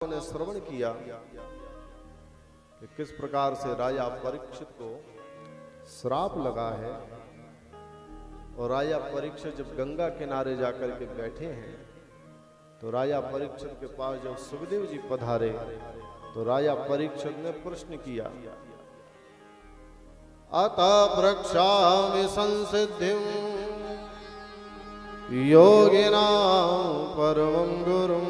ने श्रवण किया कि किस प्रकार से राजा परीक्षित को श्राप लगा है और राजा परीक्षित जब गंगा किनारे जाकर के बैठे हैं तो राजा परीक्षित के पास जब सुखदेव जी पधारे तो राजा परीक्षित ने प्रश्न किया, अतः प्रक्षामि संसिद्धिं योगिनां परमं गुरुं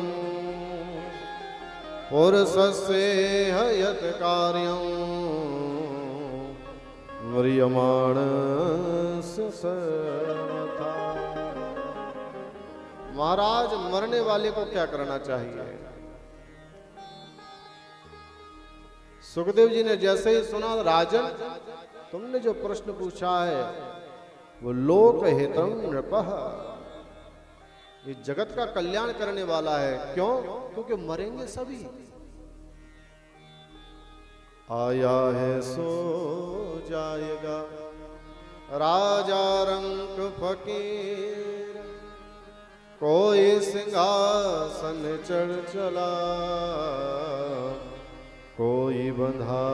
पुरुषस्येह यत् कार्यं म्रियमाणस्य सर्वथा। महाराज, मरने वाले को क्या करना चाहिए? सुखदेव जी ने जैसे ही सुना, राजन तुमने जो प्रश्न पूछा है वो लोक हितम नृपः, ये जगत का कल्याण करने वाला है। क्यों? क्योंकि मरेंगे सभी। आया है सो जाएगा, राजा रंक फकीर कोई सिंहासन चढ़ चला, कोई बंधा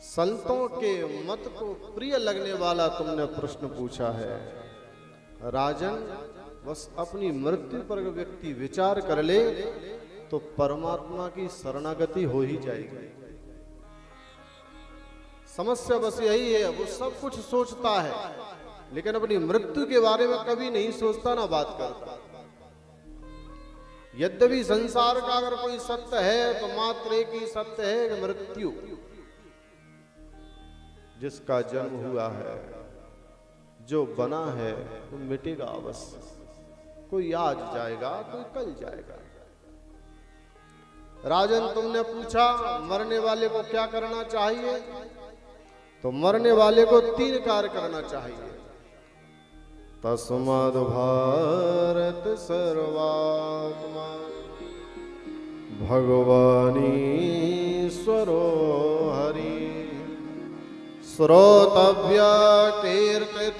संतों के मत को प्रिय लगने वाला तुमने प्रश्न पूछा है। राजन, बस अपनी मृत्यु पर व्यक्ति विचार कर ले तो परमात्मा की शरणागति हो ही जाएगी। समस्या बस यही है, वो सब कुछ सोचता है लेकिन अपनी मृत्यु के बारे में कभी नहीं सोचता, ना बात करता। यद्यपि संसार का अगर कोई सत्य है तो मात्र एक ही सत्य है कि मृत्यु। जिसका जन्म हुआ है, जो बना है, वो मिटेगा अवश्य। कोई आज जाएगा, कोई कल जाएगा। राजन, तुमने पूछा मरने वाले को क्या करना चाहिए, तो मरने वाले को 3 कार्य करना चाहिए। तस्माद् भारत सर्वात्मा भगवानीश्वरो हरि श्रोतव्य कीर्तितव्यश्च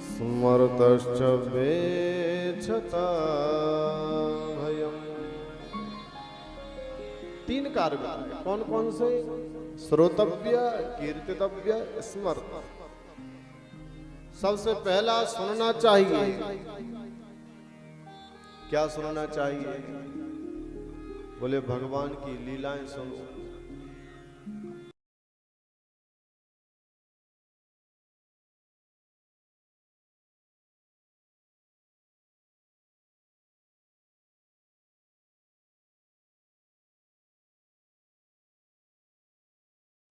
स्मर्तश्च वेक्षता भयम्। 3 कार्य बताए। कौन कौन से? श्रोतव्य, कीर्तितव्य, स्मर्त। सबसे पहला सुनना चाहिए। क्या सुनना चाहिए? बोले भगवान की लीलाएं सुनो।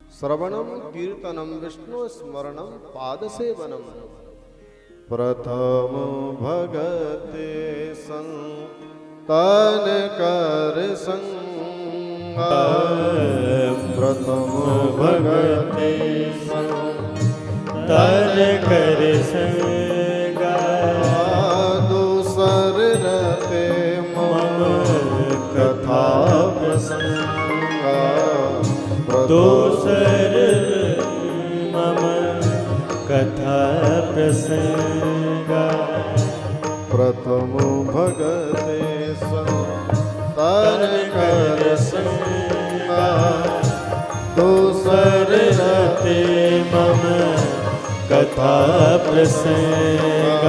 श्रवणम कीर्तनम विष्णु स्मरणम पाद सेवनम। प्रथम भगते तन कर संग, प्रथम भगते तन कर संग, दूसर रते मम कथा प्रसंग, दूसर मम कथा प्रसंग। प्रथम भगते तन कर संग, दूसर रते मम कथा प्रसंग।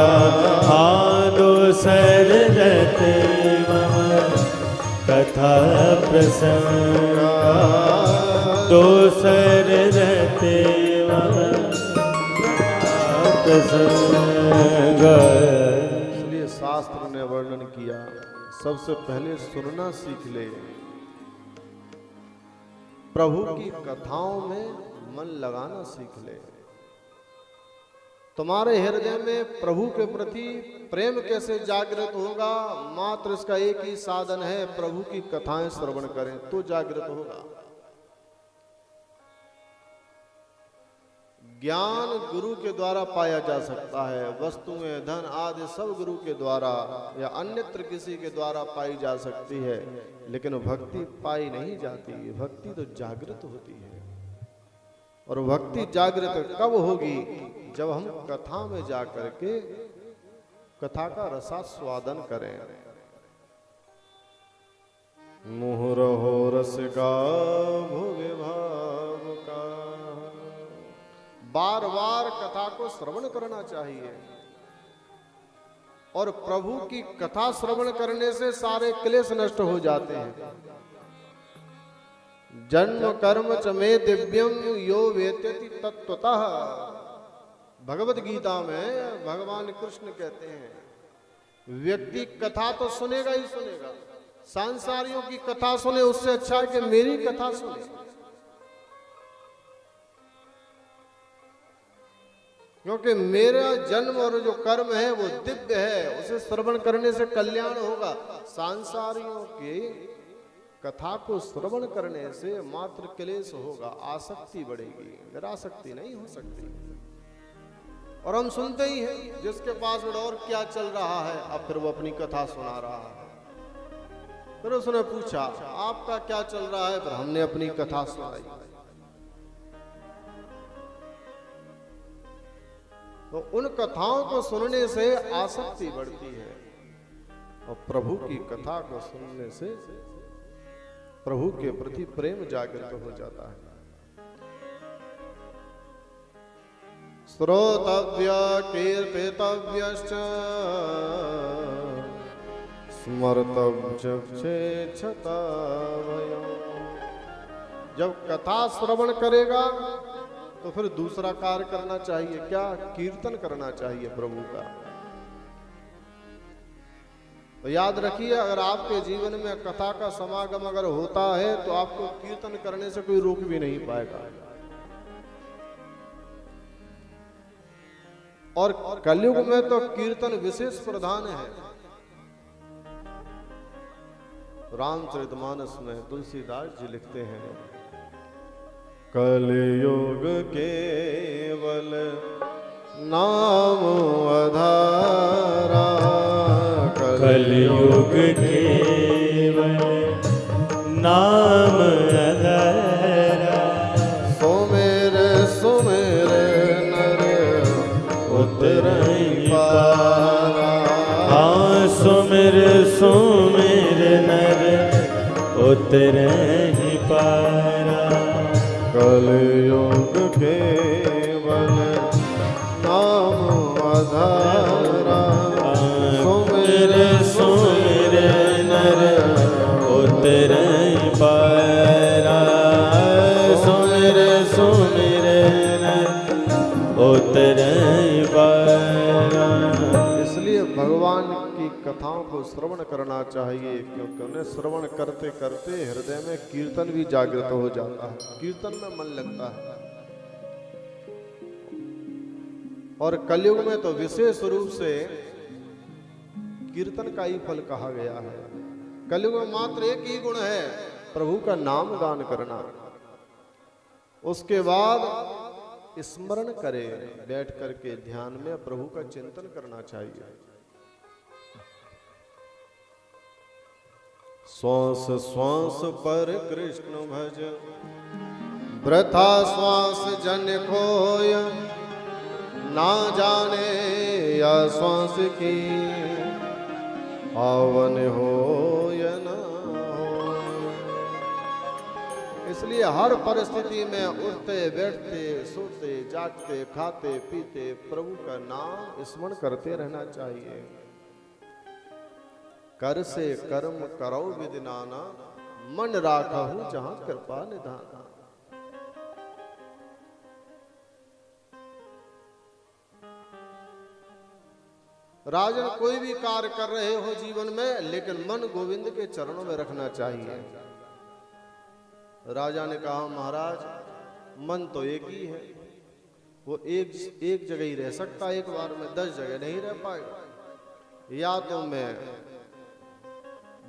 दूसर रते मम कथा प्रसंग, दूसर रते मम प्रसंग। इसलिए शास्त्र ने वर्णन किया, सबसे पहले सुनना सीख ले। प्रभु की कथाओं में मन लगाना सीख ले। तुम्हारे हृदय में प्रभु के प्रति प्रेम कैसे जागृत होगा? मात्र इसका एक ही साधन है, प्रभु की कथाएं श्रवण करें तो जागृत होगा। ज्ञान गुरु के द्वारा पाया जा सकता है। वस्तुएं, धन आदि सब गुरु के द्वारा या अन्यत्र किसी के द्वारा पाई जा सकती है, लेकिन भक्ति पाई नहीं जाती। भक्ति तो जागृत होती है। और भक्ति जागृत कब होगी? जब हम कथा में जाकर के कथा का रसास्वादन करें। मुहुर हो रस का भोगे भाव का। बार बार कथा को श्रवण करना चाहिए। और प्रभु की कथा श्रवण करने से सारे क्लेश नष्ट हो जाते हैं। जन्म कर्म च मे दिव्यम यो वेत्यति तत्वतः। भगवत गीता में भगवान कृष्ण कहते हैं व्यक्ति कथा तो सुनेगा ही सुनेगा, सांसारियों की कथा सुने उससे अच्छा है कि मेरी कथा सुने। क्योंकि मेरा जन्म और जो कर्म है वो दिव्य है, उसे श्रवण करने से कल्याण होगा। सांसारियों की कथा को श्रवण करने से मात्र क्लेश होगा, आसक्ति बढ़ेगी, निरासक्ति नहीं हो सकती। और हम सुनते ही हैं जिसके पास और क्या चल रहा है, अब फिर वो अपनी कथा सुना रहा है। फिर उसने पूछा आपका क्या चल रहा है, फिर हमने अपनी कथा सुनाई। तो उन कथाओं को सुनने से आसक्ति बढ़ती है और प्रभु की कथा को सुनने से प्रभु के प्रति प्रेम जागृत हो जाता है। श्रोतव्य कीर्तितव्यश्च स्मर्तव्य जब कथा श्रवण करेगा तो फिर दूसरा कार्य करना चाहिए, क्या? कीर्तन करना चाहिए प्रभु का। तो याद रखिए, अगर आपके जीवन में कथा का समागम अगर होता है तो आपको कीर्तन करने से कोई रोक भी नहीं पाएगा। और कलयुग में तो कीर्तन विशेष प्रधान है। रामचरितमानस में तुलसीदास जी लिखते हैं कलयुग केवल नाम आधारा। कलयुग केवल नाम आधारा। सुमिर सुमिर नर उतरई पारा। हाँ सुमिर सुमिर नर उतरई पारा। कलयुग केवल नाम आधारा। सुमिर सुमिर नर उतरई पारा। सुमिर सुमिर नर उतरई पारा। इसलिए भगवान की कथाओं को श्रवण करना चाहिए, क्योंकि उन्हें श्रवण करते करते हृदय में कीर्तन भी जागृत हो जाता है, कीर्तन में मन लगता है। और कलयुग में तो विशेष रूप से कीर्तन का ही फल कहा गया है। कलयुग में मात्र एक ही गुण है, प्रभु का नाम गान करना। उसके बाद स्मरण करे, बैठ करके ध्यान में प्रभु का चिंतन करना चाहिए। श्वास श्वास पर कृष्ण भज, वृथा श्वास जन खोय। ना जाने या श्वास की आवन हो या ना हो। इसलिए हर परिस्थिति में उठते बैठते सोते जागते खाते पीते प्रभु का नाम स्मरण करते रहना चाहिए। कर से कर्म करो विधि नाना, मन राखहु जहां कृपा निधाना। राजन कोई भी कार्य कर रहे हो जीवन में, लेकिन मन गोविंद के चरणों में रखना चाहिए। राजा ने कहा महाराज मन तो एक ही है, वो एक जगह ही रह सकता, एक बार में 10 जगह नहीं रह पाएगा। या तो मैं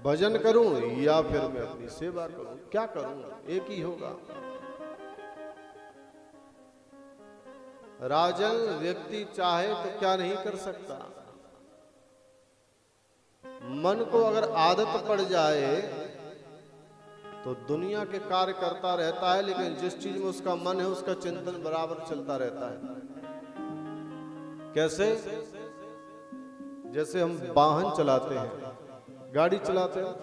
भजन करूं या फिर मैं अपनी सेवा करूं, क्या करूं, एक ही होगा। राजन व्यक्ति चाहे तो क्या नहीं कर सकता। मन को अगर आदत पड़ जाए तो दुनिया के कार्य करता रहता है, लेकिन जिस चीज में उसका मन है उसका चिंतन बराबर चलता रहता है। कैसे? जैसे हम वाहन चलाते हैं, गाड़ी चलाते हैं,